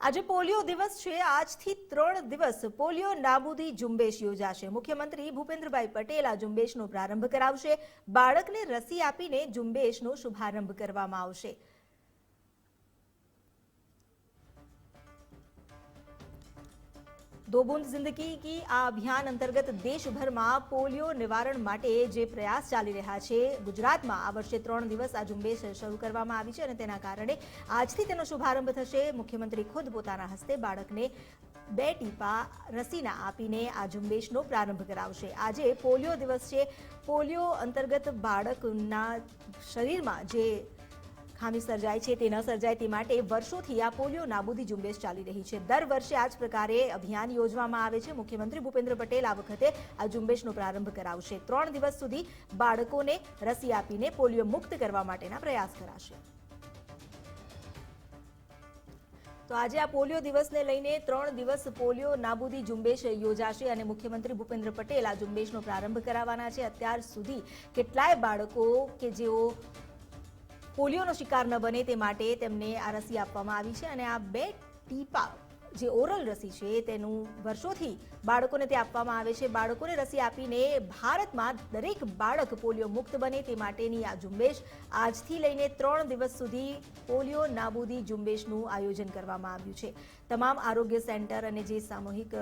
આજે પોલિયો દિવસ છે। આજથી 3 દિવસ પોલિયો નાબૂદી ઝુંબેશ યોજાશે। મુખ્યમંત્રી ભૂપેન્દ્રભાઈ પટેલ આ ઝુંબેશનો પ્રારંભ કરાવશે। બાળકને રસી આપીને ઝુંબેશનો શુભારંભ કરવામાં આવશે। दो बूंद जिंदगी की आ अभियान अंतर्गत देशभर में पोलियो निवारण माटे जे प्रयास चाली रह्या छे। गुजरात में आ वर्षे 3 दिवस आ झुंबेश शुरू करवामां आवी छे अने तेना कारणे आजथी तेनो शुभारंभ थशे। मुख्यमंत्री खुद पोताना हस्ते बाळकने 2 टीपा रसीना आपीने आ झुंबेशनो प्रारंभ करावशे। आजे पोलियो दिवस छे। पोलियो अंतर्गत बाळकना शरीरमां जे खामी सर्जाय छे ते न सर्जाय ते माटे वर्षोथी आ पोलियो नाबूदी झुंबेश चाली रही छे। दर वर्षे आज प्रकारे अभियान योजवामां आवे छे। मुख्यमंत्री भूपेन्द्र पटेल आ वखते आ झुंबेशनो प्रारंभ करावशे। 3 दिवस सुधी बाळकोने रसी आपीने पोलियो मुक्त करवा माटेना प्रयास कराशे। तो आज आ पोलियो दिवस ने लईने 3 दिवस पोलियो नाबूदी झुंबेश योजाशे अने मुख्यमंत्री भूपेन्द्र पटेल आ झुंबेशनो प्रारंभ करावाना छे। अत्यार सुधी केटलाय बाळको के जेओ पोलियोनो शिकार न बने ते माटे तेमने आ रसी आपवामां आवी छे अने आ 2 टीपा जे ओरल रसी छे तेनुं वर्षोथी बाळकोने ते आपवामां आवे छे। बाळकोने रसी आपीने भारतमां दरेक बाळक पोलियो मुक्त बने ते माटेनी आ झुंबेश आजथी लईने 3 दिवस सुधी पोलियो नाबूदी झुंबेशनुं आयोजन करवामां आव्युं छे। तमाम आरोग्य सेंटर अने जे सामूहिक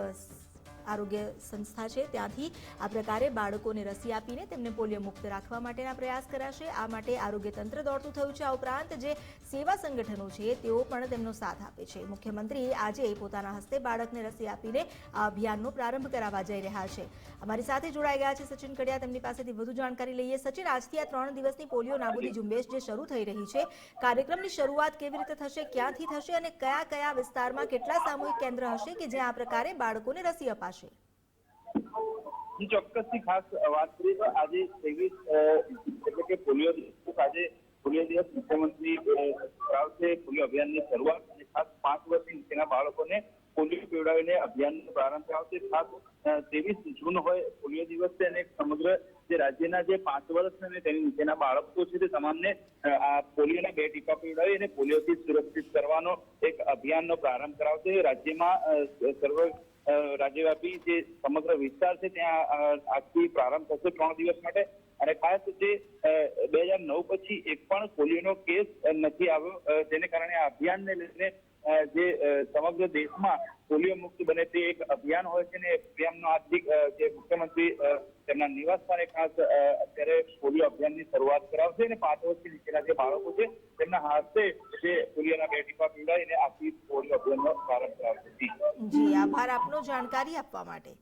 आरोग्य संस्था छे त्यांथी आ प्रकारे बाळकोने रसी आपीने तेमने पोलियो मुक्त राखवा माटेना प्रयास कराशे। आ माटे आरोग्य तंत्र दौड़तुं थयुं छे। आ उपरांत जे सेवा संगठनो छे तेओ पण तेमनो साथ आपे छे। मुख्यमंत्री आजे पोताना हस्ते बाळकने रसी आपीने आ अभियाननो प्रारंभ करावा जई रह्या छे। अमारी साथे जोड़ाई गया छे सचिन कडिया, तेमनी पासेथी वधु जानकारी लईए। सचिन, આજથી આ 3 દિવસની પોલિયો નાબૂદી ઝુંબેશ જે શરૂ થઈ રહી છે, કાર્યક્રમની શરૂઆત કેવી રીતે થશે, ક્યાંથી થશે અને કયા કયા વિસ્તારમાં કેટલા સામૂહિક કેન્દ્ર હશે કે જ્યાં આ પ્રકારે બાળકોને રસી અપાશે? ચોક્કસથી ખાસ વાત કરીએ તો આજે 23 એટલે કે પોલિયો દિવસ, આજે પોલિયો દિવસ મુખ્યમંત્રી કરાવશે પોલિયો અભિયાનની શરૂઆત અને ખાસ 5 વર્ષથી નીચેના બાળકોને પોલિયો પીવડાવીને અભિયાનનો પ્રારંભ કરાવશે। ખાસ 23 જૂન હોય પોલિયો દિવસ છે અને સમગ્ર જે રાજ્યના જે 5 વર્ષ અને તેની નીચેના બાળકો છે તે તમામને આ પોલિયોના 2 ટીપા પીવડાવી અને પોલિયોથી સુરક્ષિત કરવાનો એક અભિયાનનો પ્રારંભ કરાવશે। રાજ્યમાં સર્વ રાજ્યવ્યાપી જે સમગ્ર વિસ્તાર છે ત્યાં આજથી પ્રારંભ થશે 3 દિવસ માટે અને ખાસ જે 2009 પછી એક પણ પોલિયોનો કેસ નથી આવ્યો, જેને કારણે આ અભિયાનને લઈને જે સમગ્ર દેશમાં પોલિયો મુક્ત બને તે એક અભિયાન હોય છે ને અભિયાનનો આજથી જે મુખ્યમંત્રી તેમના નિવાસસ્થાને ખાસ અત્યારે પોલિયો અભિયાનની શરૂઆત કરાવશે અને 5 વર્ષથી નીચેના જે બાળકો છે તેમના હાથે જે પોલિયોના 2 ટીપા પીવડાવીને આથી પોલિયો અભિયાનનો પ્રારંભ કરાવશે। જી, આભાર આપનો જાણકારી આપવા માટે।